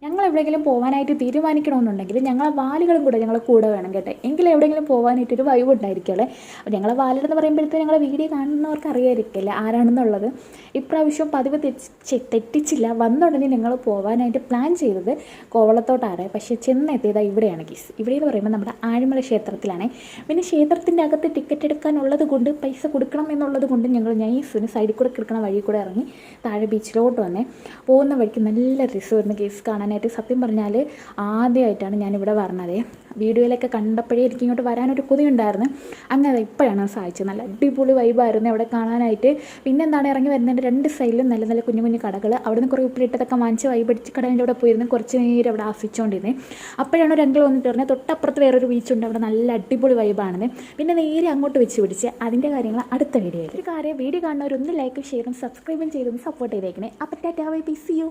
ഞങ്ങൾ എവിടെയെങ്കിലും പോകാനായിട്ട് തീരുമാനിക്കണമെന്നുണ്ടെങ്കിൽ ഞങ്ങളെ വാലുകളും കൂടെ ഞങ്ങളെ കൂടെ വേണം കേട്ടോ, എങ്കിലും എവിടെയെങ്കിലും പോകാനായിട്ടൊരു വൈബ് ഉണ്ടായിരിക്കുമല്ലേ. അപ്പോൾ ഞങ്ങളെ വാലുകളെന്ന് പറയുമ്പോഴത്തേക്ക് ഞങ്ങളെ വീഡിയോ കാണുന്നവർക്ക് അറിയായിരിക്കില്ല ആരാണെന്നുള്ളത്. ഇപ്രാവശ്യം പതിവ് തെറ്റിച്ചില്ല. വന്ന ഉടനെ ഞങ്ങൾ പോകാനായിട്ട് പ്ലാൻ ചെയ്തത് കോവളത്തോട്ടാണ്. പക്ഷേ ചെന്നെത്തിയത് ഇവിടെയാണ് ഗീസ്. ഇവിടെയെന്ന് പറയുമ്പോൾ നമ്മുടെ ആഴിമല ക്ഷേത്രത്തിലാണ്. പിന്നെ ക്ഷേത്രത്തിൻ്റെ അകത്ത് ടിക്കറ്റ് എടുക്കാനുള്ളത് കൊണ്ട് പൈസ കൊടുക്കണം എന്നുള്ളത് കൊണ്ട് ഞങ്ങൾ നൈസിന് സൈഡിൽ കൂടെ കിടക്കണ വഴി കൂടെ ഇറങ്ങി താഴെ ബീച്ചിലോട്ട് വന്നേ. പോകുന്ന വഴിക്ക് നല്ല രസമായിരുന്നു കേസ് കാണാനായിട്ട്. സത്യം പറഞ്ഞാൽ ആദ്യമായിട്ടാണ് ഞാനിവിടെ പറഞ്ഞത്. വീഡിയോയിലൊക്കെ കണ്ടപ്പോഴേ എനിക്ക് ഇങ്ങോട്ട് വരാനൊരു കൊതിയുണ്ടായിരുന്നു. അങ്ങനെ ഇപ്പോഴാണ് സാധിച്ചത്. നല്ല അടിപൊളി വൈബായിരുന്നു അവിടെ കാണാനായിട്ട്. പിന്നെ എന്താണ്, ഇറങ്ങി വരുന്നതിൻ്റെ രണ്ട് സൈഡിലും നല്ല നല്ല കുഞ്ഞു കുഞ്ഞു കടകൾ. അവിടെ നിന്ന് കുറേ ഉപ്പിലിട്ടതൊക്കെ വാങ്ങിച്ച് വൈബടിച്ച് കടലിൻ്റെ അവിടെ പോയിരുന്നു കുറച്ച് നേരം അവിടെ ആസ്വദിച്ചുകൊണ്ടിരുന്നത്. അപ്പോഴാണ് ഒരു അങ്കിൾ വന്നിട്ട് പറഞ്ഞത് തൊട്ടപ്പുറത്ത് വേറൊരു ബീച്ചുണ്ട്, അവിടെ നല്ല അടിപൊളി വൈബാണെന്ന്. പിന്നെ നേരെ അങ്ങോട്ട് വെച്ച് പിടിച്ച് അതിൻ്റെ കാര്യങ്ങൾ അടുത്ത വീഡിയോയിൽ. ഒരു കാര്യം, വീഡിയോ കാണുന്നവരൊന്ന് ലൈക്കും ഷെയറും സബ്സ്ക്രൈബും ചെയ്തൊന്ന് സപ്പോർട്ട് ചെയ്തേക്കണേ. അപ്പോൾ tata bye bye, see U.